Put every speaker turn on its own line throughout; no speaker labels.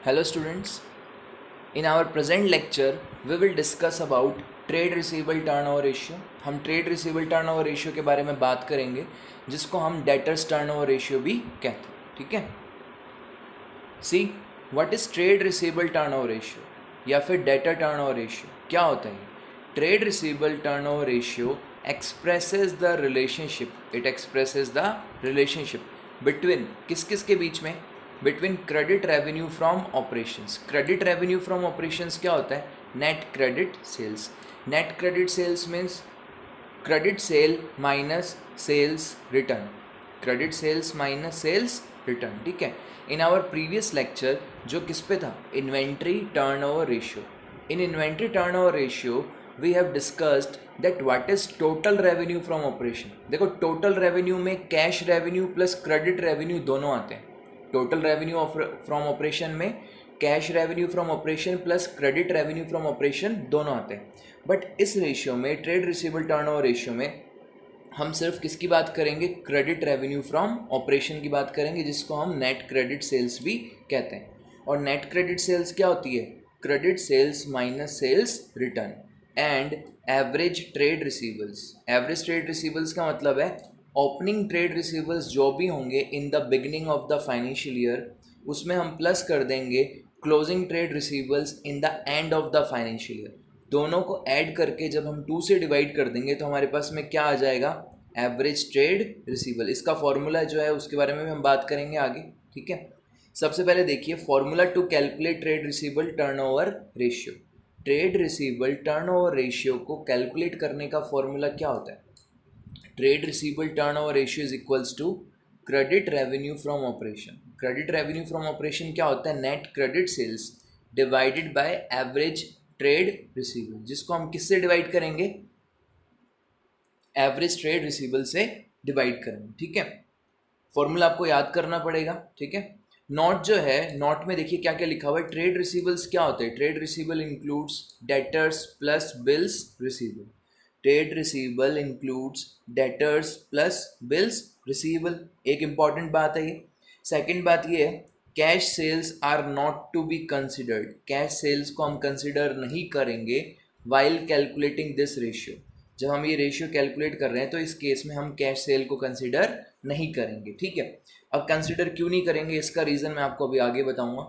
Hello students, in our present lecture we will discuss about trade receivable turnover ratio. हम trade receivable turnover ratio के बारे में बात करेंगे जिसको हम डेटर्स टर्नओवर रेशियो भी कहते हैं। ठीक है, see what is trade receivable turnover ratio या फिर डेटर टर्नओवर रेशियो क्या होता है। Trade receivable turnover ratio expresses the relationship, it expresses the relationship between किस किस के बीच में, between credit revenue from operations. Credit revenue from operations क्या होता है? Net credit sales. Net credit sales means credit sale minus sales return, credit sales minus sales return. ठीक है, इन आवर प्रीवियस लेक्चर जो किस पे था, inventory turnover ratio. In inventory turnover ratio we have discussed that what is total revenue from operation. देखो, total revenue में cash revenue plus credit revenue दोनों आते हैं। टोटल रेवेन्यू फ्रॉम ऑपरेशन में cash revenue from operation plus credit revenue from operation दोनों आते हैं। But इस रेशियो में, ट्रेड रिसीवेबल टर्नओवर रेशियो में, हम सिर्फ किसकी बात करेंगे? क्रेडिट रेवेन्यू फ्रॉम ऑपरेशन की बात करेंगे, जिसको हम नेट क्रेडिट सेल्स भी कहते हैं। और नेट क्रेडिट सेल्स क्या होती है? Credit sales minus sales return and average trade receivables. Average trade receivables का मतलब है ओपनिंग ट्रेड रिसीवेबल्स जो भी होंगे in the beginning of the financial year, उसमें हम प्लस कर देंगे closing trade receivables in the end of the financial year. दोनों को ऐड करके जब हम 2 से डिवाइड कर देंगे तो हमारे पास में क्या आ जाएगा? Average trade receivable. इसका फॉर्मूला जो है उसके बारे में भी हम बात करेंगे आगे। ठीक है, सबसे पहले देखिए formula to calculate trade receivable turnover ratio. Trade receivable turnover ratio को कैलकुलेट करने का फॉर्मूला क्या होता है? Trade receivable turnover ratio is equals to credit revenue from operation. Credit revenue from operation क्या होता है? Net credit sales divided by average trade receivable, जिसको हम किससे डिवाइड करेंगे? एवरेज ट्रेड रिसीवेबल से डिवाइड करेंगे। ठीक है, फॉर्मूला आपको याद करना पड़ेगा। ठीक है, नोट जो है, नोट में देखिए क्या क्या लिखा हुआ है। ट्रेड रिसीवेबल्स क्या होते हैं? Trade receivable includes debtors plus bills receivable. Trade receivable includes debtors plus bills receivable. एक इंपॉर्टेंट बात है ये। सेकंड बात ये है, cash sales are not to be considered. Cash sales को हम कंसिडर नहीं करेंगे वाइल कैलकुलेटिंग दिस रेशियो। जब हम ये रेशियो कैलकुलेट कर रहे हैं तो इस केस में हम कैश सेल को कंसिडर नहीं करेंगे। ठीक है, अब कंसिडर क्यों नहीं करेंगे इसका रीज़न मैं आपको अभी आगे बताऊंगा।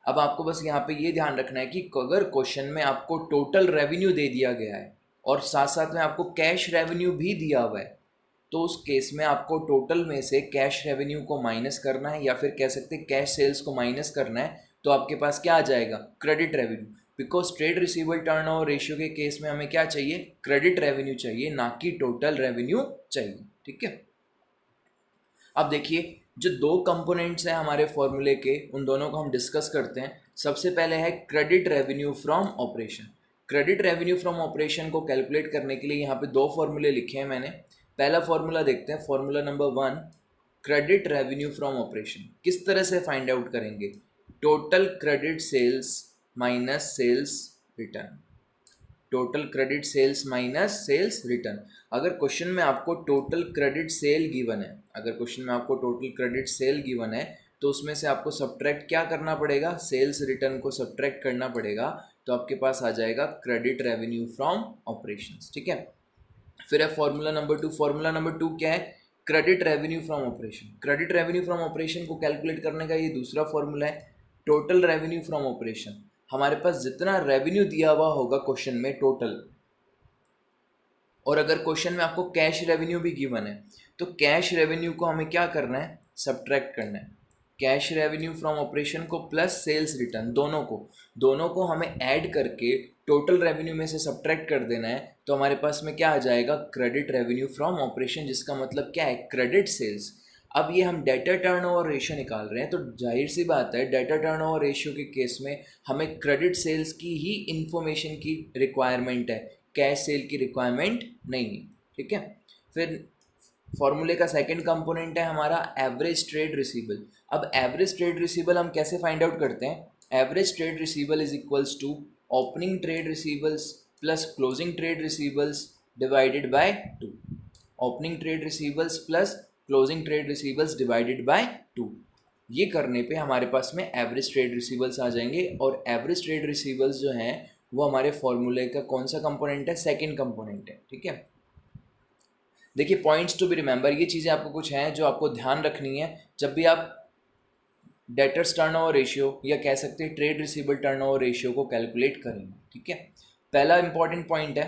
अब आपको बस यहाँ पे ये ध्यान रखना है कि अगर क्वेश्चन में आपको टोटल रेवेन्यू दे दिया गया है और साथ साथ में आपको कैश रेवेन्यू भी दिया हुआ है, तो उस केस में आपको टोटल में से कैश रेवेन्यू को माइनस करना है, या फिर कह सकते हैं कैश सेल्स को माइनस करना है। तो आपके पास क्या आ जाएगा? Credit revenue. Because trade receivable turnover ratio के केस में हमें क्या चाहिए? क्रेडिट रेवेन्यू चाहिए, ना कि टोटल रेवेन्यू चाहिए। ठीक है, अब देखिए जो दो कंपोनेंट्स हैं हमारे फॉर्मूले के, उन दोनों को हम डिस्कस करते हैं। सबसे पहले है credit revenue from operation. Credit revenue from operation को कैलकुलेट करने के लिए यहाँ पे दो फॉर्मूले लिखे हैं मैंने। पहला फॉर्मूला देखते हैं, formula number 1, credit revenue from operation. किस तरह से फाइंड आउट करेंगे? Total credit sales minus sales return. Total credit sales minus sales return. अगर क्वेश्चन में आपको टोटल क्रेडिट सेल गिवन है, अगर क्वेश्चन में आपको टोटल क्रेडिट सेल गिवन है, तो उसमें से आपको सब्ट्रैक्ट क्या करना पड़ेगा? सेल्स रिटर्न को सब्ट्रैक्ट करना पड़ेगा। तो आपके पास आ जाएगा क्रेडिट रेवेन्यू फ्रॉम ऑपरेशंस। ठीक है, फिर है फॉर्मूला नंबर 2। फॉर्मूला नंबर 2 क्या है? Credit revenue from operation. Credit revenue from operation को कैलकुलेट करने का ये दूसरा फॉर्मूला है, टोटल रेवेन्यू फ्रॉम ऑपरेशन। हमारे पास जितना रेवेन्यू दिया हुआ होगा क्वेश्चन में टोटल, और अगर क्वेश्चन में आपको कैश रेवेन्यू भी गिवन है, तो कैश रेवेन्यू को हमें क्या करना है? सब्ट्रैक्ट करना है। कैश रेवेन्यू फ्रॉम ऑपरेशन को प्लस सेल्स रिटर्न, दोनों को हमें ऐड करके टोटल रेवेन्यू में से सब्ट्रैक्ट कर देना है। तो हमारे पास में क्या आ जाएगा? क्रेडिट रेवेन्यू फ्रॉम ऑपरेशन, जिसका मतलब क्या है? Credit sales. अब ये हम डेटर टर्नओवर रेशियो निकाल रहे हैं, तो जाहिर सी बात है डेटर टर्नओवर रेशियो के केस में हमें क्रेडिट सेल्स की ही इंफॉर्मेशन की रिक्वायरमेंट है, कैश सेल की रिक्वायरमेंट नहीं है। ठीक है, फिर फॉर्मूले का सेकंड कंपोनेंट है हमारा एवरेज ट्रेड रिसीवेबल। अब एवरेज ट्रेड रिसीवेबल हम कैसे फाइंड आउट करते हैं? Average trade receivable is equals to opening trade receivables plus closing trade receivables divided by 2। Opening trade receivables plus closing trade receivables divided by 2। ये करने पे हमारे पास में एवरेज ट्रेड रिसीवल्स आ जाएंगे, और एवरेज ट्रेड रिसीवल्स जो हैं वो हमारे फॉर्मूले का कौन सा कंपोनेंट है, सेकंड कंपोनेंट है, ठीक है। देखिए पॉइंट्स टू बी रिमेंबर, ये चीज़ें आपको कुछ हैं जो आपको ध्यान रखनी है जब भी आप डेटर्स टर्नओवर रेशियो या कह सकते हैं ट्रेड रिसीवेबल टर्नओवर रेशियो को कैलकुलेट करेंगे, ठीक है। पहला इंपॉर्टेंट पॉइंट है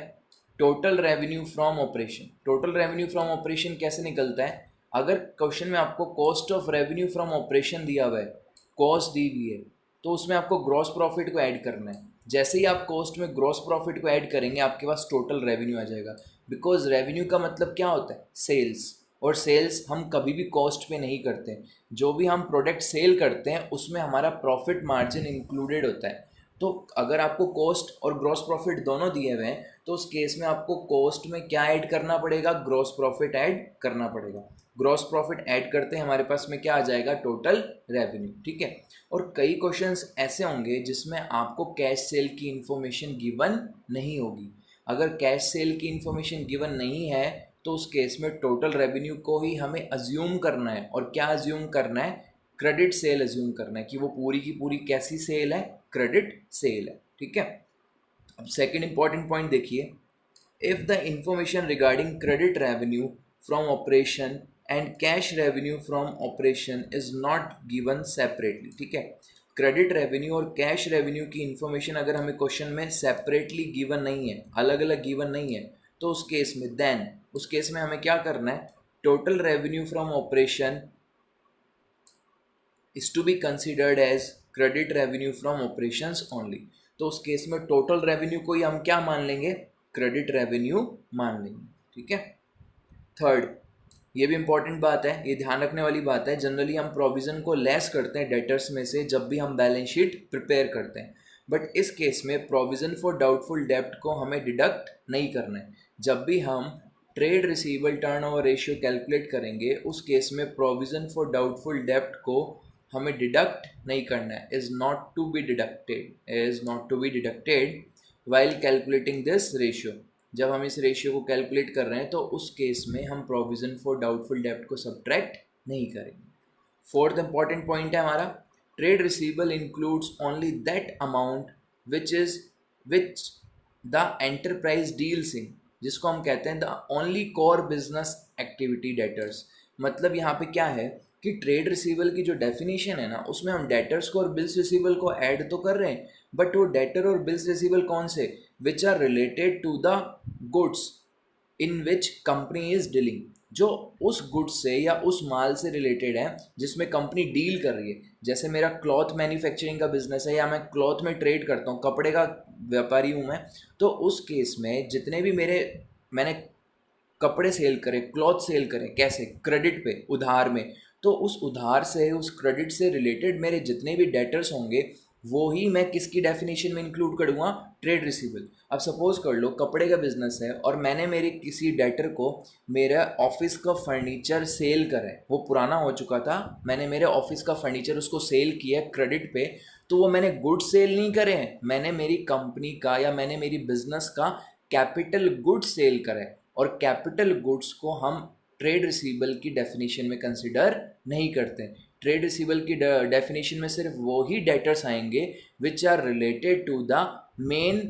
total revenue from operation. Total revenue from operation कैसे निकलता है, अगर क्वेश्चन में आपको cost of revenue from operation दिया हुआ है, कॉस्ट दी हुई है, तो उसमें आपको ग्रॉस प्रॉफिट को ऐड करना है। जैसे ही आप कॉस्ट में ग्रॉस प्रॉफिट को ऐड करेंगे आपके पास टोटल रेवेन्यू आ जाएगा, बिकॉज रेवेन्यू का मतलब क्या होता है, सेल्स, और सेल्स हम कभी भी कॉस्ट पे नहीं करते। जो भी हम प्रोडक्ट सेल करते हैं उसमें हमारा प्रॉफिट मार्जिन इंक्लूडेड होता है। तो अगर आपको कॉस्ट और ग्रॉस प्रॉफिट दोनों दिए हुए हैं तो उस केस में आपको कॉस्ट में क्या ऐड करना पड़ेगा, ग्रॉस प्रॉफिट ऐड करना पड़ेगा। ग्रॉस प्रॉफिट ऐड करते हैं हमारे पास में क्या आ जाएगा, टोटल रेवेन्यू, ठीक है। और कई क्वेश्चंस ऐसे होंगे जिसमें आपको कैश सेल की इंफॉर्मेशन गिवन नहीं होगी। अगर कैश सेल की इंफॉर्मेशन गिवन नहीं है तो उस केस में टोटल रेवेन्यू को ही हमें अज्यूम करना है। और क्या अज्यूम करना है, क्रेडिट सेल अज्यूम करना है कि वो पूरी की पूरी कैसी सेल है, क्रेडिट सेल है, ठीक है। अब सेकंड इंपॉर्टेंट पॉइंट देखिए, if the information regarding credit revenue from operation and cash revenue from operation is not given separately, ठीक है। क्रेडिट रेवेन्यू और कैश रेवेन्यू की इंफॉर्मेशन अगर हमें क्वेश्चन में सेपरेटली गिवन नहीं है, अलग अलग गिवन नहीं है, तो उस केस में देन उस केस में हमें क्या करना है, total revenue from operation is to be considered as credit revenue from operations only. तो उस केस में टोटल रेवेन्यू को ही हम क्या मान लेंगे, क्रेडिट रेवेन्यू मान लेंगे, ठीक है। थर्ड, ये भी इंपॉर्टेंट बात है, ये ध्यान रखने वाली बात है, जनरली हम प्रोविजन को लेस करते हैं डेटर्स में से जब भी हम बैलेंस शीट प्रिपेयर करते हैं, बट इस केस में प्रोविजन फॉर डाउटफुल डेब्ट को हमें डिडक्ट नहीं करना है। जब भी हम trade receivable turnover ratio calculate करेंगे उस केस में प्रोविजन फॉर डाउटफुल डेब्ट को हमें डिडक्ट नहीं करना है, is not to be deducted while calculating this ratio. जब हम इस रेशियो को कैलकुलेट कर रहे हैं तो उस केस में हम प्रोविजन फॉर डाउटफुल डेब्ट को सब्ट्रैक्ट नहीं करेंगे। फोर्थ इंपॉर्टेंट पॉइंट है हमारा, trade receivable includes only that amount which the enterprise deals in, जिसको हम कहते हैं the only core business activity debtors. मतलब यहाँ पे क्या है कि ट्रेड रिसीवेबल की जो डेफिनेशन है ना, उसमें हम डेटर्स को और बिल्स रिसीवेबल को ऐड तो कर रहे हैं, बट वो डेटर और बिल्स रिसीवेबल कौन से, which are related to the goods in which company is dealing, जो उस गुड्स से या उस माल से रिलेटेड है जिसमें कंपनी डील कर रही है। जैसे मेरा क्लॉथ मैन्युफैक्चरिंग का बिजनेस है या मैं क्लॉथ में ट्रेड करता हूँ, कपड़े का व्यापारी हूँ मैं, तो उस केस में जितने भी मैंने कपड़े सेल करें, क्लॉथ सेल करें, कैसे, क्रेडिट पे, उधार में, तो उस उधार से, उस क्रेडिट से रिलेटेड मेरे जितने भी डेटर्स होंगे वो ही मैं किसकी डेफिनेशन में इंक्लूड करूँगा, ट्रेड रिसीवेबल। अब सपोज कर लो कपड़े का बिजनेस है और मैंने मेरे किसी डेटर को मेरा ऑफिस का फर्नीचर सेल करा है, वो पुराना हो चुका था, मैंने मेरे ऑफिस का फर्नीचर उसको सेल किया क्रेडिट पे, तो वो मैंने गुड सेल नहीं करे हैं, मैंने मेरी कंपनी का या मैंने मेरी बिजनेस का कैपिटल गुड्स सेल करा है। और कैपिटल गुड्स को हम ट्रेड रिसीवेबल की डेफिनेशन में कंसिडर नहीं करते। ट्रेड रिसीवेबल की डेफिनेशन में सिर्फ वो ही डेटर्स आएंगे which are related to the main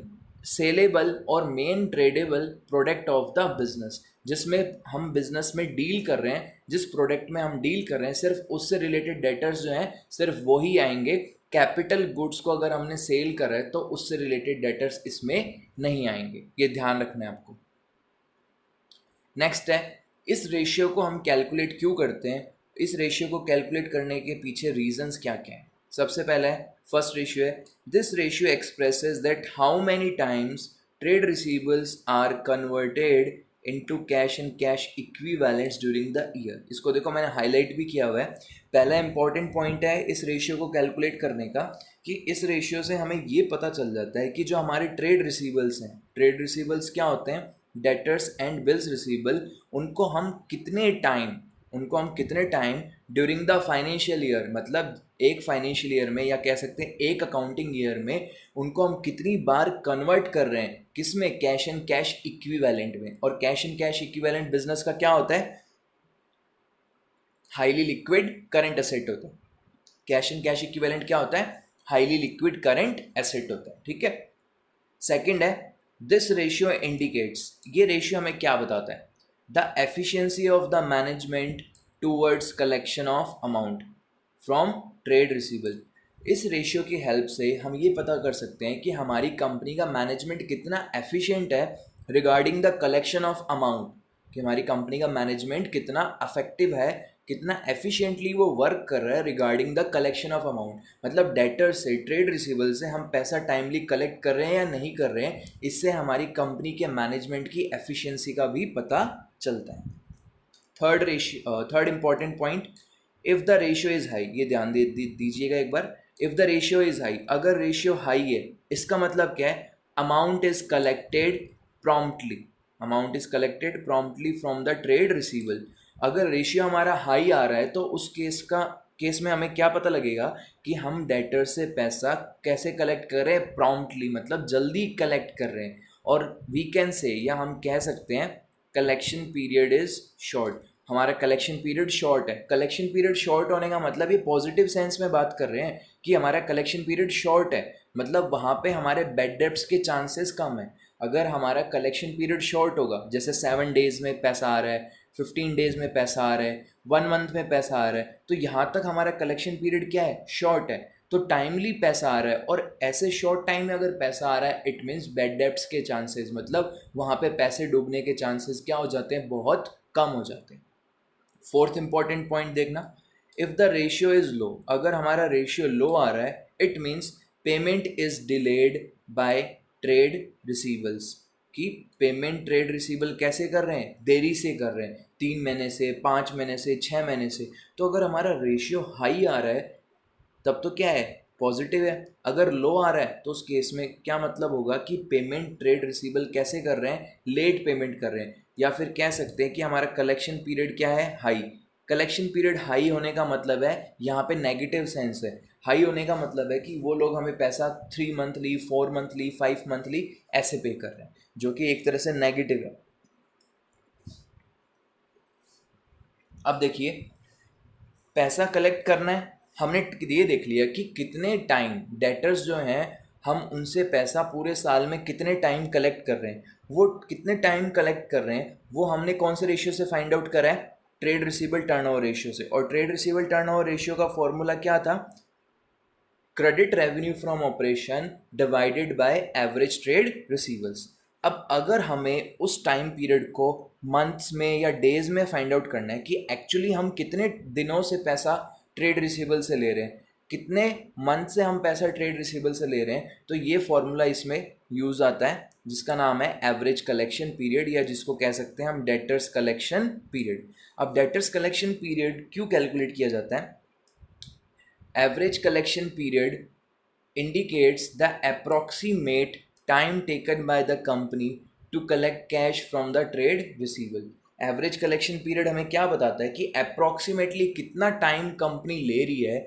saleable और main tradable product of the business, जिसमें हम बिजनेस में डील कर रहे हैं, जिस प्रोडक्ट में हम डील कर रहे हैं सिर्फ उससे रिलेटेड डेटर्स जो हैं सिर्फ वो ही आएंगे। कैपिटल गुड्स को अगर हमने सेल करा है तो उससे रिलेटेड डेटर्स इसमें नहीं आएंगे, ये ध्यान रखना है आपको। नेक्स्ट है, इस रेशियो को हम कैलकुलेट क्यों करते हैं, इस रेशियो को कैलकुलेट करने के पीछे रीजंस क्या क्या हैं। सबसे पहला है, फर्स्ट रेशियो है, this ratio expresses that how many times trade receivables are converted into cash and cash equivalents during the year. इसको देखो मैंने हाईलाइट भी किया हुआ है। पहला इंपॉर्टेंट पॉइंट है इस रेशियो को कैलकुलेट करने का कि इस रेशियो से हमें ये पता चल जाता है कि जो हमारे ट्रेड रिसीवेबल्स हैं, ट्रेड रिसीवेबल्स क्या होते हैं, डेटर्स एंड बिल्स रिसीवेबल, उनको हम कितने time during the financial year, मतलब एक फाइनेंशियल ईयर में या कह सकते हैं एक अकाउंटिंग ईयर में, उनको हम कितनी बार कन्वर्ट कर रहे हैं, किसमें, कैश एंड कैश इक्विवेलेंट में। और cash and cash equivalent business का क्या होता है, हाईली लिक्विड करंट असेट होता है। कैश एंड कैश इक्विवेलेंट क्या होता है? हाईली लिक्विड करंट एसेट होता है, ठीक है। सेकंड है दिस रेशियो इंडिकेट्स, ये रेशियो हमें क्या बताता है? The efficiency of the management towards collection of amount from trade receivable. इस रेशियो की हेल्प से हम ये पता कर सकते हैं कि हमारी कंपनी का मैनेजमेंट कितना एफिशिएंट है regarding the collection of amount, कि हमारी कंपनी का मैनेजमेंट कितना अफेक्टिव है, कितना एफिशिएंटली वो वर्क कर रहा है regarding the collection of amount. मतलब डेटर से, ट्रेड रिसीवेबल से हम पैसा टाइमली कलेक्ट कर रहे हैं या नहीं कर रहे हैं, इससे हमारी कंपनी के मैनेजमेंट की एफिशिएंसी का भी पता चलता है। Third important point, if the ratio is high, ये ध्यान दीजिएगा एक बार। If the ratio is high, अगर रेशियो हाई है इसका मतलब क्या है? Amount is collected promptly, amount is collected promptly from the trade receivable. अगर रेशियो हमारा हाई आ रहा है तो उस केस में हमें क्या पता लगेगा कि हम डेटर से पैसा कैसे कलेक्ट कर रहे हैं? प्रॉम्प्टली, मतलब जल्दी कलेक्ट कर रहे हैं। और वी कैन से, या हम कह सकते हैं कलेक्शन पीरियड इज़ शॉर्ट, हमारा कलेक्शन पीरियड शॉर्ट है। कलेक्शन पीरियड शॉर्ट होने का मतलब ये पॉजिटिव सेंस में बात कर रहे हैं कि हमारा कलेक्शन पीरियड शॉर्ट है, मतलब वहाँ पे हमारे बैड डेब्ट्स के चांसेस कम है। अगर हमारा कलेक्शन पीरियड शॉर्ट होगा, जैसे 7 डेज़ में पैसा आ रहा है, 15 डेज़ में पैसा आ रहा है, 1 मंथ में पैसा आ रहा है, तो यहाँ तक हमारा कलेक्शन पीरियड क्या है? शॉर्ट है। तो टाइमली पैसा आ रहा है, और ऐसे शॉर्ट टाइम में अगर पैसा आ रहा है इट मीन्स बैड डेब्ट्स के चांसेस, मतलब वहाँ पे पैसे डूबने के चांसेस क्या हो जाते हैं? बहुत कम हो जाते हैं। फोर्थ इंपॉर्टेंट पॉइंट देखना, if the ratio is low, अगर हमारा रेशियो लो आ रहा है it means payment is delayed by trade receivables, कि पेमेंट ट्रेड रिसीवल कैसे कर रहे हैं? देरी से कर रहे हैं, 3 महीने से, 5 महीने से, 6 महीने से। तो अगर हमारा रेशियो हाई आ रहा है तब तो क्या है? पॉजिटिव है। अगर लो आ रहा है तो उस केस में क्या मतलब होगा कि पेमेंट ट्रेड रिसीवेबल कैसे कर रहे हैं? लेट पेमेंट कर रहे हैं। या फिर कह सकते हैं कि हमारा कलेक्शन पीरियड क्या है? हाई। कलेक्शन पीरियड हाई होने का मतलब है, यहाँ पे नेगेटिव सेंस है। हाई होने का मतलब है कि वो लोग हमें पैसा 3 मंथली, 4 मंथली, 5 मंथली ऐसे पे कर रहे हैं, जो कि एक तरह से नेगेटिव है। अब देखिए, पैसा कलेक्ट करना है, हमने ये देख लिया कि कितने टाइम डेटर्स जो हैं हम उनसे पैसा पूरे साल में कितने टाइम कलेक्ट कर रहे हैं। वो कितने टाइम कलेक्ट कर रहे हैं वो हमने कौन से रेशियो से फाइंड आउट करा है? ट्रेड रिसीवेबल टर्नओवर रेशियो से। और ट्रेड रिसीवेबल टर्नओवर रेशियो का फॉर्मूला क्या था? Credit revenue from operation divided by average trade receivables. अब अगर हमें उस टाइम पीरियड को मंथ्स में या डेज में फाइंड आउट करना है कि एक्चुअली हम कितने दिनों से पैसा ट्रेड रिसीवेबल से ले रहे हैं, कितने मंथ से हम पैसा ट्रेड रिसीवेबल से ले रहे हैं, तो ये फॉर्मूला इसमें यूज़ आता है जिसका नाम है एवरेज कलेक्शन पीरियड, या जिसको कह सकते हैं हम डेटर्स कलेक्शन पीरियड। अब डेटर्स कलेक्शन पीरियड क्यों कैलकुलेट किया जाता है? Average collection period indicates the approximate time taken by the company to collect cash from the trade receivable. Average collection period हमें क्या बताता है कि अप्रॉक्सीमेटली कितना टाइम कंपनी ले रही है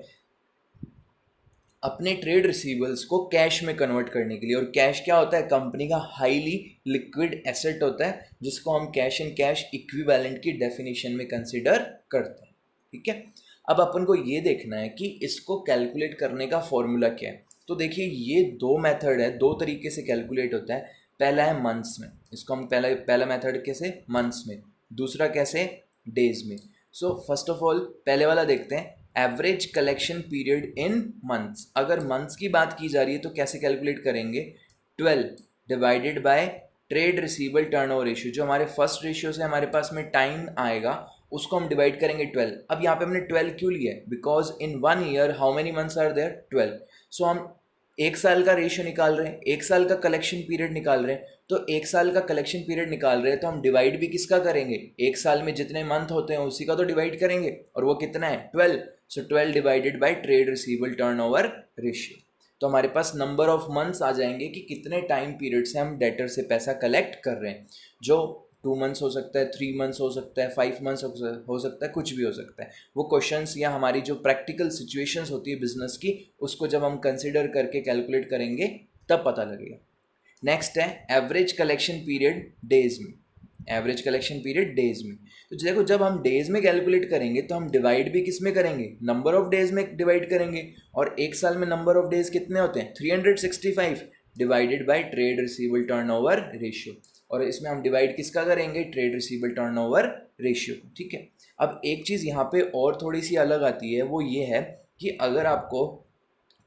अपने ट्रेड रिसीवेबल्स को कैश में कन्वर्ट करने के लिए। और कैश क्या होता है? कंपनी का हाईली लिक्विड एसेट होता है, जिसको हम कैश एंड कैश इक्विवेलेंट की डेफिनेशन में कंसिडर करते हैं, ठीक है। अब अपन को ये देखना है कि इसको कैलकुलेट करने का फॉर्मूला क्या है। तो देखिए, ये दो मेथड है, दो तरीके से कैलकुलेट होता है। पहला है मंथ्स में, इसको हम पहला मेथड कैसे? मंथ्स में। दूसरा कैसे? डेज में। सो फर्स्ट ऑफ ऑल पहले वाला देखते हैं, average collection period in months. अगर मंथ्स की बात की जा रही है तो कैसे कैलकुलेट करेंगे? 12 divided by trade receivable turnover ratio, जो हमारे फर्स्ट रेशियो से हमारे पास में टाइम आएगा उसको हम डिवाइड करेंगे 12। अब यहाँ पे हमने 12 क्यों लिया है? Because in 1 year how many months are there? 12। So हम एक साल का रेशियो निकाल रहे हैं, एक साल का कलेक्शन पीरियड निकाल रहे हैं, तो एक साल का कलेक्शन पीरियड निकाल रहे हैं तो हम डिवाइड भी किसका करेंगे? एक साल में जितने मंथ होते हैं उसी का तो डिवाइड करेंगे, और वो कितना है? 12। सो 12 divided by trade receivable turnover ratio. तो हमारे पास नंबर ऑफ मंथ्स आ जाएंगे कि कितने टाइम पीरियड से हम डेटर से पैसा कलेक्ट कर रहे हैं, जो 2 मंथ्स हो सकता है, 3 मंथ्स हो सकता है, 5 मंथ्स हो सकता है, कुछ भी हो सकता है। वो क्वेश्चंस या हमारी जो प्रैक्टिकल सिचुएशंस होती है बिजनेस की, उसको जब हम कंसिडर करके कैलकुलेट करेंगे तब पता लगेगा। नेक्स्ट है एवरेज कलेक्शन पीरियड डेज में। एवरेज कलेक्शन पीरियड डेज में। तो देखो जब हम डेज में कैलकुलेट करेंगे तो हम डिवाइड भी किस में करेंगे, नंबर ऑफ डेज में डिवाइड करेंगे, और एक साल में नंबर ऑफ डेज कितने होते हैं 365 divided by trade receivable turnover ratio, और इसमें हम डिवाइड किसका करेंगे, ट्रेड रिसीवेबल टर्नओवर रेशियो। ठीक है, अब एक चीज़ यहाँ पे और थोड़ी सी अलग आती है, वो ये है कि अगर आपको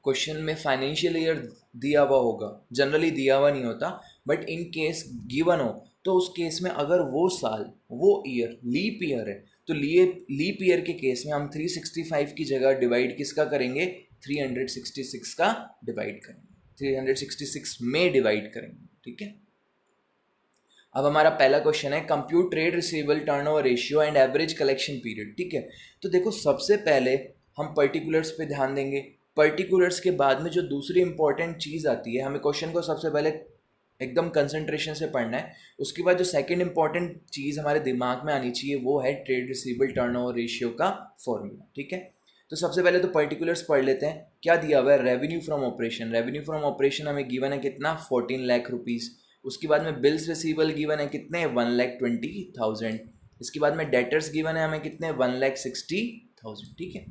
क्वेश्चन में फाइनेंशियल ईयर दिया हुआ होगा, जनरली दिया हुआ नहीं होता, बट इन केस गिवन हो, तो उस केस में अगर वो साल वो ईयर लीप ईयर है, तो लीप ईयर के केस में हम 365 की जगह डिवाइड किसका करेंगे, 366 का डिवाइड करेंगे, 366 में डिवाइड करेंगे। ठीक है, अब हमारा पहला क्वेश्चन है compute trade receivable turnover ratio and average collection period. ठीक है, तो देखो सबसे पहले हम पर्टिकुलर्स पे ध्यान देंगे, पर्टिकुलर्स के बाद में जो दूसरी इंपॉर्टेंट चीज़ आती है, हमें क्वेश्चन को सबसे पहले एकदम कंसंट्रेशन से पढ़ना है, उसके बाद जो सेकंड इंपॉर्टेंट चीज़ हमारे दिमाग में आनी चाहिए वो है ट्रेड रिसीवेबल टर्नओवर रेशियो का फॉर्मूला। ठीक है, तो सबसे पहले तो पर्टिकुलर्स पढ़ लेते हैं। क्या दिया हुआ है, revenue from operation, revenue from operation हमें गिवन है कितना, 14 लाख रुपीज़। उसके बाद में बिल्स रिसीवेबल गिवन है कितने, 1,20,000। इसके बाद में डेटर्स गिवन है हमें कितने, 1,60,000। ठीक है,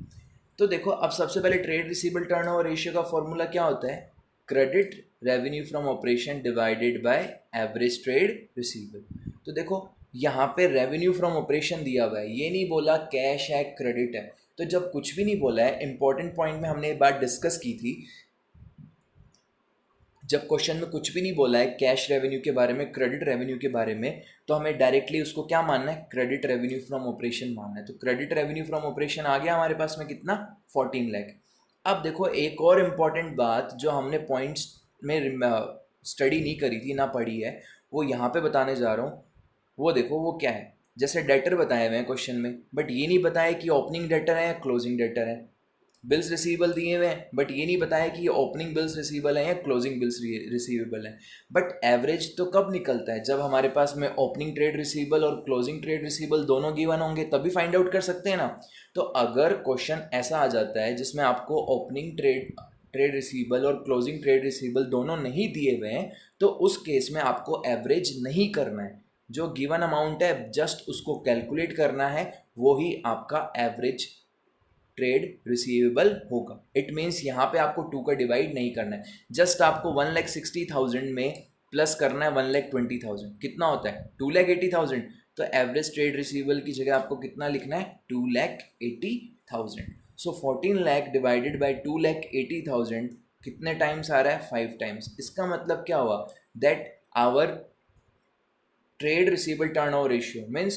तो देखो अब सबसे पहले ट्रेड रिसीवेबल टर्नओवर रेशियो का फॉर्मूला क्या होता है, credit revenue from operation divided by average trade receivable. तो देखो यहाँ पे रेवेन्यू फ्रॉम ऑपरेशन दिया हुआ है, ये नहीं बोला कैश है क्रेडिट है, तो जब कुछ भी नहीं बोला है, इंपॉर्टेंट पॉइंट में हमने ये बात डिस्कस की थी, जब क्वेश्चन में कुछ भी नहीं बोला है कैश रेवेन्यू के बारे में, क्रेडिट रेवेन्यू के बारे में, तो हमें डायरेक्टली उसको क्या मानना है, क्रेडिट रेवेन्यू फ्रॉम ऑपरेशन मानना है। तो क्रेडिट रेवेन्यू फ्रॉम ऑपरेशन आ गया हमारे पास में कितना, 14 लाख। अब देखो एक और इम्पॉर्टेंट बात जो हमने पॉइंट्स में स्टडी नहीं करी थी, ना पढ़ी है, वो यहाँ पे बताने जा रहा हूँ। वो देखो वो क्या है, जैसे डेटर बताए हुए हैं क्वेश्चन में, बट ये नहीं बताया कि ओपनिंग डेटर है या क्लोजिंग डेटर है। बिल्स रिसीवेबल दिए हुए हैं, बट ये नहीं बताया कि ये ओपनिंग बिल्स रिसीवेबल है या क्लोजिंग बिल्स रिसीवेबल है। बट एवरेज तो कब निकलता है, जब हमारे पास में ओपनिंग ट्रेड रिसीवेबल और क्लोजिंग ट्रेड रिसीवेबल दोनों गिवन होंगे, तभी फाइंड आउट कर सकते हैं ना। तो अगर क्वेश्चन ऐसा आ जाता है जिसमें आपको ओपनिंग ट्रेड रिसीवेबल और क्लोजिंग ट्रेड रिसीवेबल दोनों नहीं दिए हुए हैं, तो उस केस में आपको एवरेज नहीं करना है, जो गिवन अमाउंट है जस्ट उसको कैलकुलेट करना है, वो ही आपका एवरेज ट्रेड रिसीवेबल होगा। इट मीन्स यहाँ पे आपको 2 का डिवाइड नहीं करना है, जस्ट आपको 1,60,000 में प्लस करना है 1,20,000, कितना होता है 2,80,000। तो एवरेज ट्रेड रिसीवेबल की जगह आपको कितना लिखना है, 2,80,000। सो 14 लाख डिवाइडेड बाई 2,80,000 कितने टाइम्स आ रहा है, 5 टाइम्स। इसका मतलब क्या हुआ, that our trade receivable turnover ratio means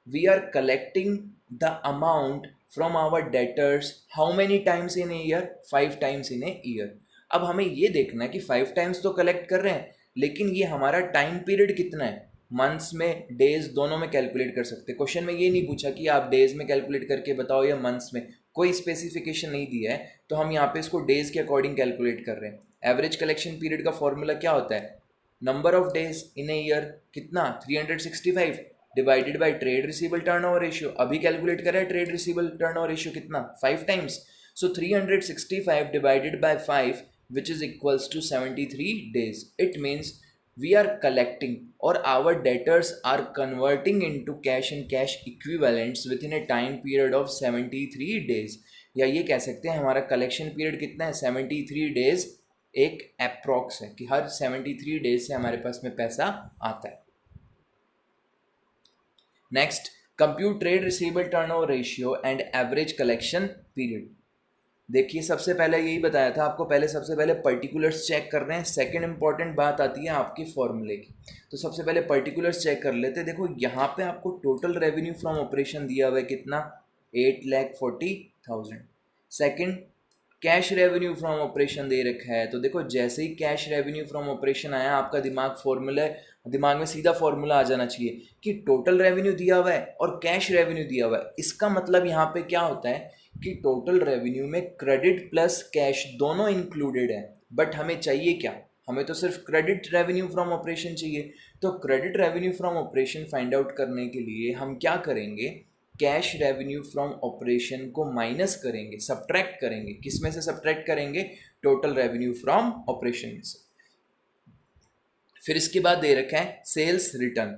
we are collecting the amount from our debtors how many times in a year, 5 times in a year। अब हमें ये देखना है कि 5 टाइम्स तो कलेक्ट कर रहे हैं, लेकिन ये हमारा टाइम पीरियड कितना है, मंथ्स में डेज दोनों में कैलकुलेट कर सकते हैं। क्वेश्चन में ये नहीं पूछा कि आप डेज में कैलकुलेट करके बताओ या मंथ्स में, कोई स्पेसिफिकेशन नहीं दिया है, तो हम यहाँ पे इसको डेज के अकॉर्डिंग कैलकुलेट कर रहे हैं। एवरेज कलेक्शन पीरियड का फॉर्मूला क्या होता है, number of days in a year कितना, 365 divided by trade receivable turnover ratio. अभी कैलकुलेट करें ट्रेड रिसीवेबल टर्नओवर रेशियो कितना, 5 times. So 365 divided by 5 which is equals to 73 days. It means we are collecting or our debtors are converting into cash and cash equivalents within a time period of 73 days. या ये कह सकते हैं हमारा collection period कितना है, 73 days एक approx है कि हर 73 डेज से हमारे पास में पैसा आता है। Next, compute trade receivable turnover ratio and average collection period. देखिए सबसे पहले यही बताया था आपको, पहले सबसे पहले पर्टिकुलर्स चेक कर रहे हैं, सेकंड इंपॉर्टेंट बात आती है आपकी फॉर्मूले की। तो सबसे पहले पर्टिकुलर्स चेक कर लेते हैं। देखो यहाँ पे आपको टोटल रेवेन्यू फ्रॉम ऑपरेशन दिया हुआ है कितना, 8,40,000। Second, cash revenue from operation दे रखा है। तो देखो जैसे ही कैश रेवेन्यू फ्रॉम ऑपरेशन आया, आपका दिमाग में सीधा फॉर्मूला आ जाना चाहिए कि टोटल रेवेन्यू दिया हुआ है और कैश रेवेन्यू दिया हुआ है। इसका मतलब यहाँ पे क्या होता है कि टोटल रेवेन्यू में क्रेडिट प्लस कैश दोनों इंक्लूडेड है, बट हमें चाहिए क्या, हमें तो सिर्फ क्रेडिट रेवेन्यू फ्रॉम ऑपरेशन चाहिए। तो credit revenue from operation find out करने के लिए हम क्या करेंगे, कैश रेवेन्यू फ्रॉम ऑपरेशन को माइनस करेंगे, सब्ट्रैक्ट करेंगे। किस में से सब्ट्रैक्ट करेंगे, टोटल रेवेन्यू फ्रॉम ऑपरेशन में से। फिर इसके बाद दे रखा है सेल्स रिटर्न।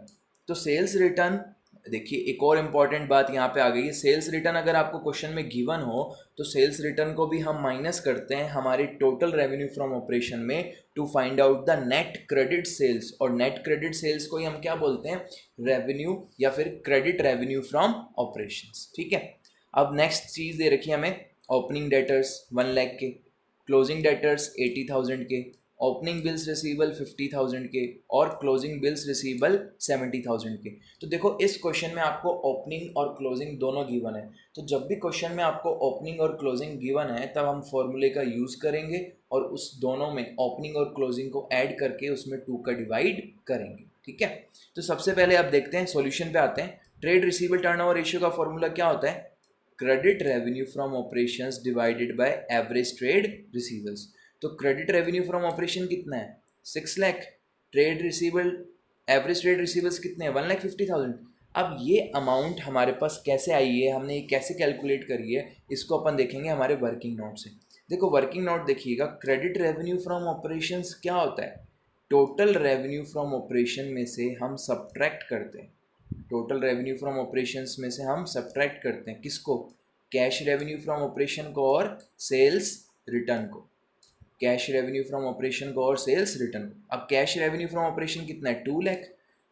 तो सेल्स रिटर्न, देखिए एक और इम्पॉर्टेंट बात यहाँ पे आ गई है, सेल्स रिटर्न अगर आपको क्वेश्चन में गिवन हो तो सेल्स रिटर्न को भी हम माइनस करते हैं हमारी टोटल रेवेन्यू फ्रॉम ऑपरेशन में to find out the net credit sales, और नेट क्रेडिट सेल्स को ही हम क्या बोलते हैं, रेवेन्यू या फिर क्रेडिट रेवेन्यू फ्रॉम ऑपरेशंस। ठीक है, अब नेक्स्ट चीज़ दे रखी है हमें, ओपनिंग डेटर्स 1 लाख के, क्लोजिंग डेटर्स 80,000 के, ओपनिंग बिल्स रिसीवेबल 50,000 के और क्लोजिंग बिल्स रिसीवेबल 70,000 के। तो देखो इस क्वेश्चन में आपको ओपनिंग और क्लोजिंग दोनों गिवन है, तो जब भी क्वेश्चन में आपको ओपनिंग और क्लोजिंग गिवन है तब हम फॉर्मूले का यूज़ करेंगे और उस दोनों में ओपनिंग और क्लोजिंग को ऐड करके उसमें 2 का डिवाइड करेंगे। ठीक है, तो सबसे पहले आप देखते हैं सॉल्यूशन पे आते हैं। ट्रेड रिसीवेबल टर्नओवर रेशियो का फॉर्मूला क्या होता है, credit revenue from operations divided by average trade receivables. तो क्रेडिट रेवेन्यू फ्रॉम ऑपरेशन कितना है, 6 lakh, trade receivable average trade receivables कितने हैं, 1,50,000। अब ये अमाउंट हमारे पास कैसे आई है, हमने ये कैसे कैलकुलेट करी है, इसको अपन देखेंगे हमारे वर्किंग नोट से। देखो वर्किंग नोट देखिएगा, क्रेडिट रेवेन्यू फ्रॉम ऑपरेशंस क्या होता है, टोटल रेवेन्यू फ्रॉम ऑपरेशन में से हम सब्ट्रैक्ट करते हैं, टोटल रेवेन्यू फ्रॉम ऑपरेशंस में से हम सब्ट्रैक्ट करते हैं किसको, कैश रेवेन्यू फ्रॉम ऑपरेशन को और सेल्स रिटर्न को, कैश रेवेन्यू फ्रॉम ऑपरेशन को और सेल्स रिटर्न को। अब कैश रेवेन्यू फ्रॉम ऑपरेशन कितना है, 2 लाख,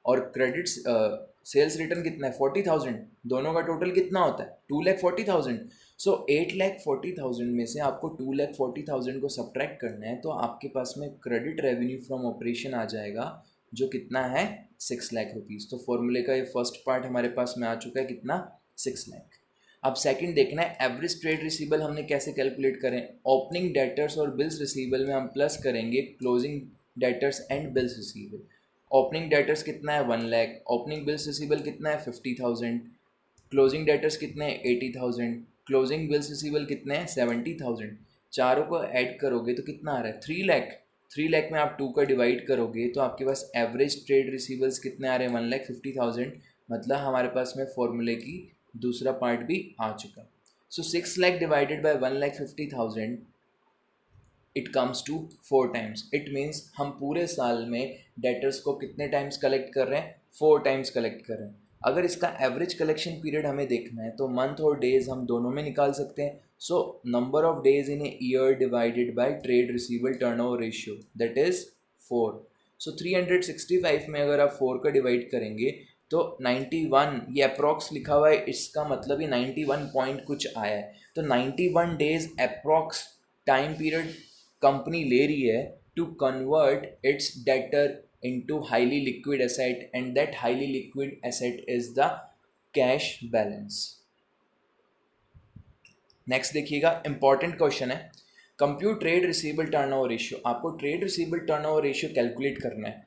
और क्रेडिट सेल्स रिटर्न कितना है, 40,000, दोनों का टोटल कितना होता है, 2,40,000। सो 8,40,000 में से आपको 2,40,000 को सब्ट्रैक्ट करना है, तो आपके पास में क्रेडिट रेवेन्यू फ्रॉम ऑपरेशन आ जाएगा जो कितना है, 6 लाख रुपीज़। तो फॉर्मूले का ये फर्स्ट पार्ट हमारे पास में आ चुका है, कितना, 6 लाख। अब सेकंड देखना है, एवरेज ट्रेड रिसीवेबल हमने कैसे कैलकुलेट करें, ओपनिंग डेटर्स और बिल्स रिसीवेबल में हम प्लस करेंगे closing debtors and bills receivable. Opening debtors कितना है, 1 लाख, ओपनिंग बिल्स रिसीवेबल कितना है, 50,000, क्लोजिंग डेटर्स कितने हैं, 80,000, क्लोजिंग बिल्स रिसीवेबल कितने हैं, 70,000। चारों को ऐड करोगे तो कितना आ रहा है, 3 लाख। 3 लाख में आप 2 का डिवाइड करोगे तो आपके पास एवरेज ट्रेड रिसीवेबल्स कितने आ रहे हैं, 1,50,000। मतलब हमारे पास में फॉर्मूले की दूसरा पार्ट भी आ चुका। So 6 lakh divided by 1,50,000 it comes to 4 times. It means हम पूरे साल में डेटर्स को कितने टाइम्स कलेक्ट कर रहे हैं, 4 टाइम्स कलेक्ट कर रहे हैं। अगर इसका एवरेज कलेक्शन पीरियड हमें देखना है तो मंथ और डेज हम दोनों में निकाल सकते हैं। सो number of days in a year divided by trade receivable turnover ratio, that is 4। सो 365 में अगर आप 4 का डिवाइड करेंगे तो 91, ये अप्रॉक्स लिखा हुआ है, इसका मतलब ये 91 पॉइंट कुछ आया है। तो 91 days approx time period company ले रही है to convert its debtor into highly liquid asset, and that highly liquid asset is the cash balance. Next देखिएगा, इंपॉर्टेंट क्वेश्चन है, compute trade receivable turnover ratio. आपको trade receivable turnover ratio calculate करना है।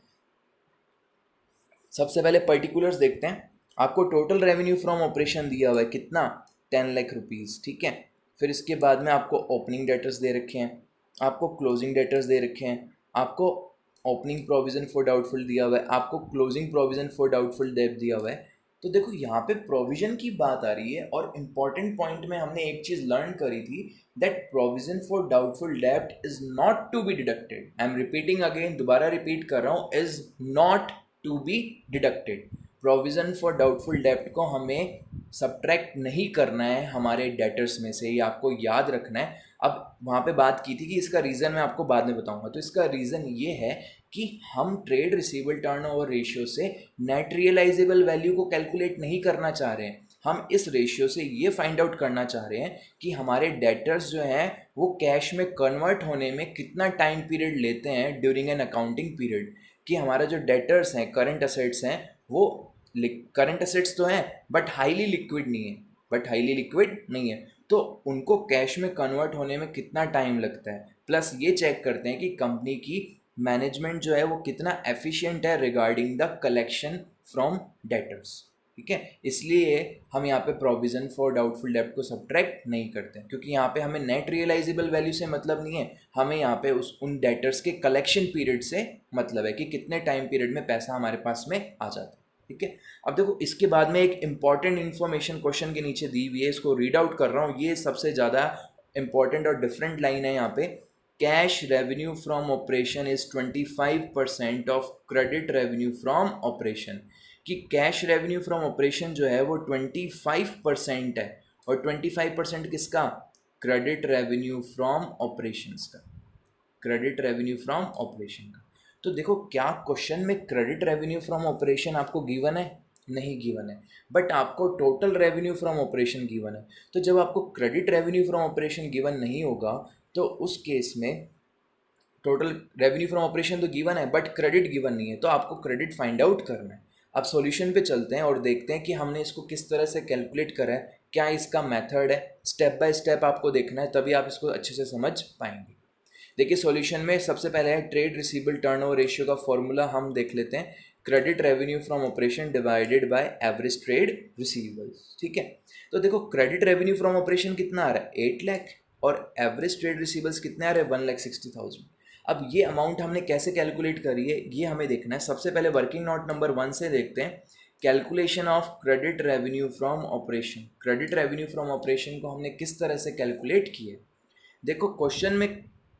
सबसे पहले पर्टिकुलर्स देखते हैं। आपको टोटल रेवेन्यू फ्रॉम ऑपरेशन दिया हुआ है कितना, 10 लाख रुपीज़। ठीक है, फिर इसके बाद में आपको ओपनिंग डेटर्स दे रखे हैं, आपको क्लोजिंग डेटर्स दे रखे हैं, आपको ओपनिंग प्रोविज़न फॉर डाउटफुल दिया हुआ है, आपको closing provision for doubtful date दिया हुआ है। तो देखो यहाँ पे प्रोविज़न की बात आ रही है, और इम्पॉर्टेंट पॉइंट में हमने एक चीज़ लर्न करी थी, that provision for doubtful debt is not to be deducted. I am repeating again, दोबारा रिपीट कर रहा हूँ, is not to be deducted. Provision for doubtful debt को हमें सब्ट्रैक्ट नहीं करना है हमारे डेटर्स में से, ये आपको याद रखना है। अब वहाँ पे बात की थी कि इसका रीज़न मैं आपको बाद में बताऊंगा। तो इसका रीज़न ये है कि हम ट्रेड रिसीवेबल टर्नओवर रेशियो से नेट रियलाइजेबल वैल्यू को कैलकुलेट नहीं करना चाह रहे हैं। हम इस रेशियो से ये फाइंड आउट करना चाह रहे हैं कि हमारे डेटर्स जो हैं वो कैश में कन्वर्ट होने में कितना टाइम पीरियड लेते हैं ड्यूरिंग एन अकाउंटिंग पीरियड। कि हमारा जो डेटर्स हैं, करंट असेट्स हैं, वो करंट असेट्स तो हैं बट हाईली लिक्विड नहीं है, तो उनको कैश में कन्वर्ट होने में कितना टाइम लगता है। प्लस ये चेक करते हैं कि कंपनी की मैनेजमेंट जो है वो कितना एफिशिएंट है regarding the collection from debtors. ठीक है, इसलिए हम यहाँ पे प्रोविज़न फॉर डाउटफुल डेट को सब्ट्रैक्ट नहीं करते हैं, क्योंकि यहाँ पे हमें नेट रियलाइजेबल वैल्यू से मतलब नहीं है, हमें यहाँ पे उन डेटर्स के कलेक्शन पीरियड से मतलब है कि कितने टाइम पीरियड में पैसा हमारे पास में आ जाता है। ठीक है, अब देखो इसके बाद में एक इंपॉर्टेंट इन्फॉर्मेशन क्वेश्चन के नीचे दी हुई है, इसको रीड आउट कर रहा हूँ। ये सबसे ज़्यादा इंपॉर्टेंट और डिफरेंट लाइन है यहाँ पे। Cash revenue from operation is 25% of credit revenue from operation. कि कैश रेवेन्यू फ्रॉम ऑपरेशन जो है वो 25% है, और 25% किसका? क्रेडिट रेवेन्यू फ्रॉम ऑपरेशंस का, क्रेडिट रेवेन्यू फ्रॉम ऑपरेशन का। तो देखो क्या क्वेश्चन में क्रेडिट रेवेन्यू फ्रॉम ऑपरेशन आपको गिवन है? नहीं गिवन है, बट आपको total revenue from operation given है। तो जब आपको credit revenue from operation given नहीं होगा तो उस केस में टोटल रेवेन्यू फ्रॉम ऑपरेशन तो गिवन है बट क्रेडिट गिवन नहीं है, तो आपको क्रेडिट फाइंड आउट करना है। अब सॉल्यूशन पे चलते हैं और देखते हैं कि हमने इसको किस तरह से कैलकुलेट करा है, क्या इसका मेथड है। स्टेप बाय स्टेप आपको देखना है, तभी आप इसको अच्छे से समझ पाएंगे। देखिए सॉल्यूशन में सबसे पहले है ट्रेड रिसीवेबल टर्नओवर रेशियो का फॉर्मूला हम देख लेते हैं, credit revenue from operation divided by average trade receivables. ठीक है, तो देखो क्रेडिट रेवेन्यू फ्रॉम ऑपरेशन कितना आ रहा है? 8 लाख, और एवरेज ट्रेड रिसीवेबल्स कितने आ रहे हैं? 1,60,000। अब ये अमाउंट हमने कैसे कैलकुलेट करी है ये हमें देखना है। सबसे पहले वर्किंग नोट नंबर 1 से देखते हैं, calculation of credit revenue from operation. Credit revenue from operation को हमने किस तरह से कैलकुलेट किया? देखो क्वेश्चन में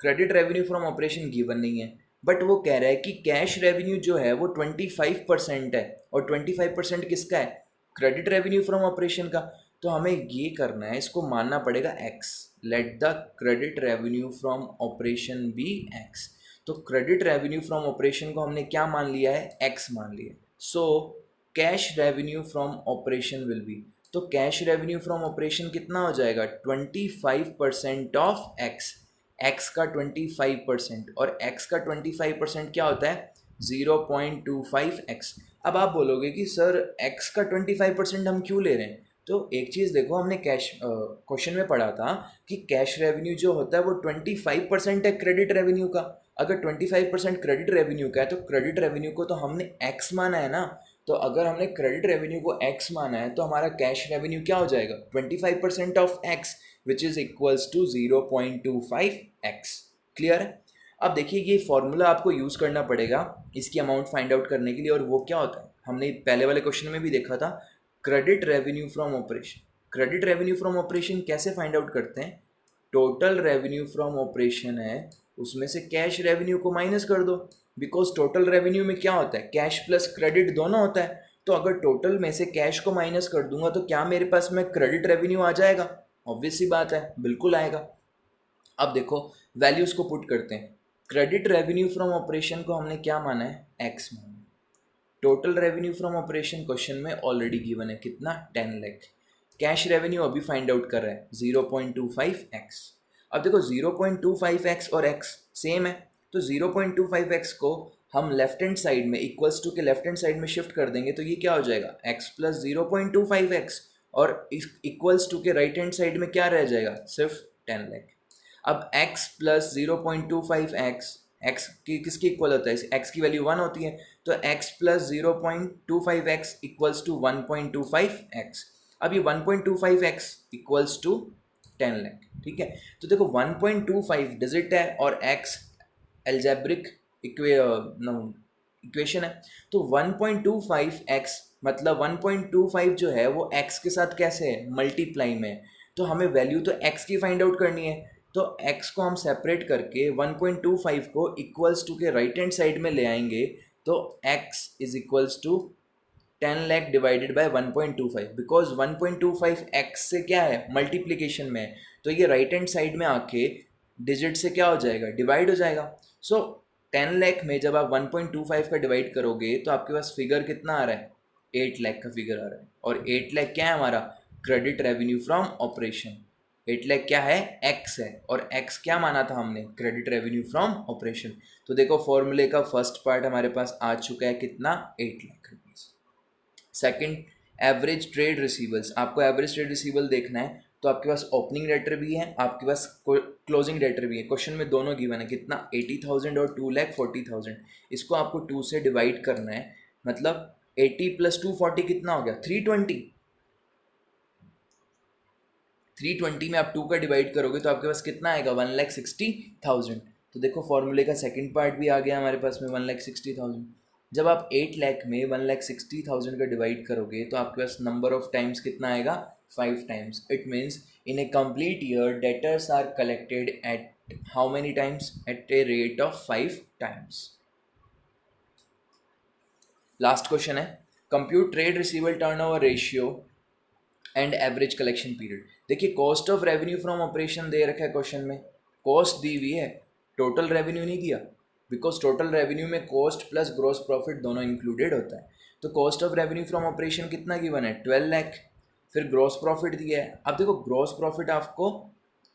credit revenue from operation given नहीं है, बट वो कह रहा है कि कैश रेवेन्यू जो है वो 25% है, और 25% किसका है? क्रेडिट रेवेन्यू फ्रॉम ऑपरेशन का। तो हमें ये करना है, इसको मानना पड़ेगा x. Let the credit revenue from operation be x. तो क्रेडिट रेवेन्यू फ्रॉम ऑपरेशन को हमने क्या मान लिया है? एक्स मान लिया। So cash revenue from operation will be, तो कैश रेवेन्यू फ्रॉम ऑपरेशन कितना हो जाएगा? 25% ऑफ एक्स। एक्स का 25%, और एक्स का 25% क्या होता है? 0.25x। अब आप बोलोगे कि सर एक्स का 25% हम क्यों ले रहे हैं? तो एक चीज़ देखो, हमने कैश क्वेश्चन में पढ़ा था कि कैश रेवेन्यू जो होता है वो 25% है क्रेडिट रेवेन्यू का। अगर 25% क्रेडिट रेवेन्यू का है तो क्रेडिट रेवेन्यू को तो हमने एक्स माना है ना। तो अगर हमने क्रेडिट रेवेन्यू को एक्स माना है तो हमारा कैश रेवेन्यू क्या हो जाएगा? 25% of x, which is equals to 0.25x। Clear है? अब देखिए ये फॉर्मूला आपको यूज़ करना पड़ेगा इसकी अमाउंट फाइंड आउट करने के लिए, और वो क्या होता है हमने पहले वाले क्वेश्चन में भी देखा था, credit revenue from operation. Credit revenue from operation कैसे फाइंड आउट करते हैं? टोटल रेवेन्यू फ्रॉम ऑपरेशन है, उसमें से कैश रेवेन्यू को माइनस कर दो, बिकॉज टोटल रेवेन्यू में क्या होता है? कैश प्लस क्रेडिट दोनों होता है। तो अगर टोटल में से कैश को माइनस कर दूंगा तो क्या मेरे पास में क्रेडिट रेवेन्यू आ जाएगा? ऑब्वियस सी बात है, बिल्कुल आएगा। अब देखो वैल्यूज को पुट करते हैं। क्रेडिट रेवेन्यू फ्रॉम ऑपरेशन को हमने क्या माना है? एक्स माना है। Total revenue from operation question में ऑलरेडी गिवन है, कितना? 10 लाख। कैश रेवेन्यू अभी फाइंड आउट कर रहा है 0.25x। अब देखो 0.25x और x सेम है, तो 0.25x को हम लेफ्ट हैंड साइड में इक्वल्स टू के लेफ्ट हैंड साइड में शिफ्ट कर देंगे तो ये क्या हो जाएगा? x प्लस 0.25x, और इक्वल्स टू के राइट हैंड साइड में क्या रह जाएगा? सिर्फ 10 लाख। अब x प्लस 0.25x, x की किसकी इक्वल होता है? x की वैल्यू 1 होती है, तो x plus 0.25x equals to 1.25x। अब ये 1.25x इक्वल्स टू 10 लाख। ठीक है, तो देखो 1.25 डिजिट है और x एल्जेब्रिक इक्वेशन है, तो 1.25x मतलब 1.25 जो है वो x के साथ कैसे है? मल्टीप्लाई में। तो हमें वैल्यू तो x की फाइंड आउट करनी है, तो x को हम सेपरेट करके 1.25 को इक्वल्स टू के राइट हैंड साइड में ले आएंगे, तो x is equals to 10 lakh divided by 1.25, because 1.25 x से क्या है? मल्टीप्लीकेशन में है, तो ये राइट हैंड साइड में आके डिजिट से क्या हो जाएगा? डिवाइड हो जाएगा। सो 10 लाख में जब आप 1.25 का डिवाइड करोगे तो आपके पास फिगर कितना आ रहा है? 8 लाख का फिगर आ रहा है, और 8 लाख क्या है हमारा? Credit revenue from operation. 8 lakh क्या है? एक्स है, और एक्स क्या माना था हमने? Credit revenue from operation. तो देखो फॉर्मूले का फर्स्ट पार्ट हमारे पास आ चुका है, कितना? 8 lakh rupees. Second, average trade receivables. आपको एवरेज ट्रेड रिसीवल देखना है तो आपके पास ओपनिंग डेटर भी है, आपके पास क्लोजिंग डेटर भी है। क्वेश्चन में दोनों गिवन है, कितना? 80,000 और 2,40,000। इसको आपको 2 से डिवाइड करना है, मतलब 80 प्लस 240 कितना हो गया? 320। 320 में आप 2 का डिवाइड करोगे तो आपके पास कितना आएगा? 1,60,000। तो देखो फॉर्मूले का सेकंड पार्ट भी आ गया हमारे पास में 1,60,000। जब आप 8 लाख में 1,60,000 का डिवाइड करोगे तो आपके पास नंबर ऑफ टाइम्स कितना आएगा? 5 times. It means in a complete year debtors are collected at how many times? At a rate of 5 times. Last question है, compute trade receivable turnover ratio and average collection period. देखिए cost of revenue from operation दे रखा है question में, cost दी हुई है, total revenue नहीं दिया, बिकॉज टोटल रेवेन्यू में कॉस्ट प्लस ग्रॉस प्रॉफिट दोनों इंक्लूडेड होता है। तो cost of revenue from operation कितना गिवन है 12 लाख, फिर ग्रॉस प्रॉफिट दिया है। अब देखो ग्रॉस प्रॉफिट आपको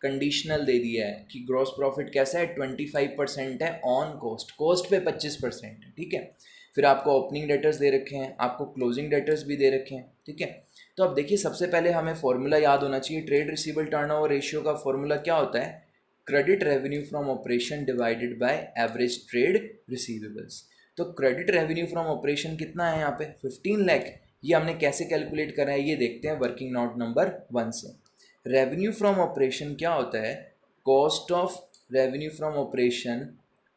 कंडीशनल दे दिया है कि ग्रॉस प्रॉफिट कैसा है 25% है ऑन कॉस्ट, कॉस्ट पे 25% है, ठीक है। फिर आपको ओपनिंग डेटर्स दे रखे हैं, आपको क्लोजिंग डेटर्स भी दे रखे हैं, ठीक है। तो अब देखिए सबसे पहले हमें फॉर्मूला याद होना चाहिए, ट्रेड रिसीवेबल टर्नओवर रेशियो का फॉर्मूला क्या होता है, credit revenue from operation divided by average trade receivables. तो क्रेडिट रेवेन्यू फ्रॉम ऑपरेशन कितना है यहाँ पे 15 लाख, ये हमने कैसे कैलकुलेट करा है ये देखते हैं वर्किंग नोट नंबर 1 से। रेवेन्यू फ्रॉम ऑपरेशन क्या होता है, cost of revenue from operation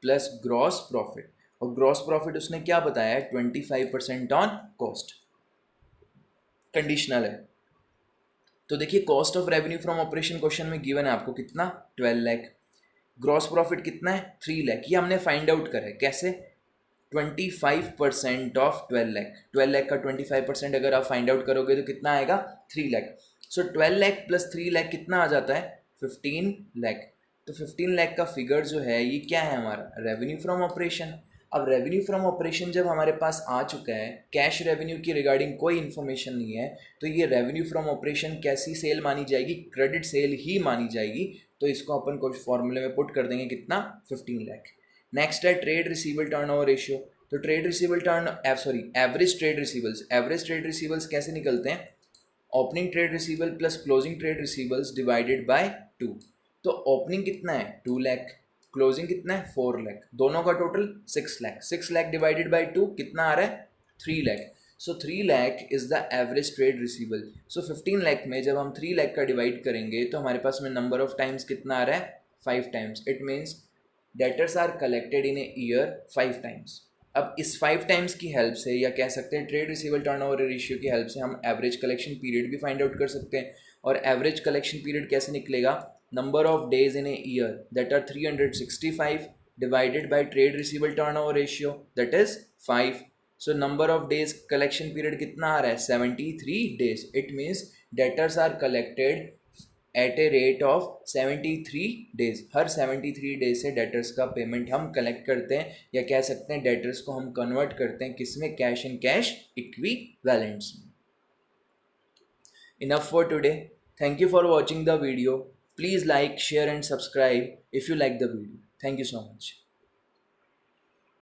plus gross profit, और ग्रॉस प्रॉफिट उसने क्या बताया है 25% ऑन कॉस्ट, कंडीशनल है। तो देखिए cost of revenue from operation question में गिवन है आपको कितना 12 लाख, ग्रॉस प्रॉफिट कितना है 3 लाख, ये हमने फाइंड आउट करा है कैसे 25% ऑफ 12 लाख, 12 लाख का 25% अगर आप फाइंड आउट करोगे तो कितना आएगा 3 लाख। सो 12 लाख प्लस 3 लाख कितना आ जाता है 15 लाख। तो 15 लाख का फिगर जो है ये क्या है हमारा रेवेन्यू फ्रॉम ऑपरेशन। अब रेवेन्यू फ्रॉम ऑपरेशन जब हमारे पास आ चुका है, कैश रेवेन्यू की रिगार्डिंग कोई इन्फॉर्मेशन नहीं है, तो ये रेवेन्यू फ्रॉम ऑपरेशन कैसी सेल मानी जाएगी, क्रेडिट सेल ही मानी जाएगी। तो इसको अपन कुछ फॉर्मूले में पुट कर देंगे कितना 15 लाख। नेक्स्ट है ट्रेड रिसीवेबल टर्नओवर रेशियो। तो trade receivable average trade receivables, average trade receivables कैसे निकलते हैं, opening trade receivable plus closing trade receivables divided by 2। तो ओपनिंग कितना है 2 लाख, क्लोजिंग कितना है 4 लाख, दोनों का total 6 lakh, 6 lakh divided by 2 कितना आ रहा है 3 lakh. So 3 lakh is the average trade receivable. So 15 lakh में जब हम 3 लाख का डिवाइड करेंगे तो हमारे पास में नंबर ऑफ टाइम्स कितना आ रहा है 5 times. It means debtors are collected in a year 5 times. अब इस 5 टाइम्स की हेल्प से, या कह सकते हैं ट्रेड रिसीवेबल टर्नओवर रेशियो की हेल्प से, हम एवरेज कलेक्शन पीरियड भी फाइंड आउट कर सकते हैं। और एवरेज कलेक्शन पीरियड कैसे निकलेगा, number of days in a year that are 365 divided by trade receivable turnover ratio that is 5। So number of days collection period कितना आ रहा है 73 days. It means debtors are collected at a rate of 73 days. हर 73 days से debtors का payment हम collect करते हैं, या कह सकते हैं डेटर्स को हम कन्वर्ट करते हैं किसमें, कैश एंड कैश इक्विवेलेंट्स में। Enough for today. Thank you for watching the video. Please like, share and subscribe if you like the video. Thank you so much.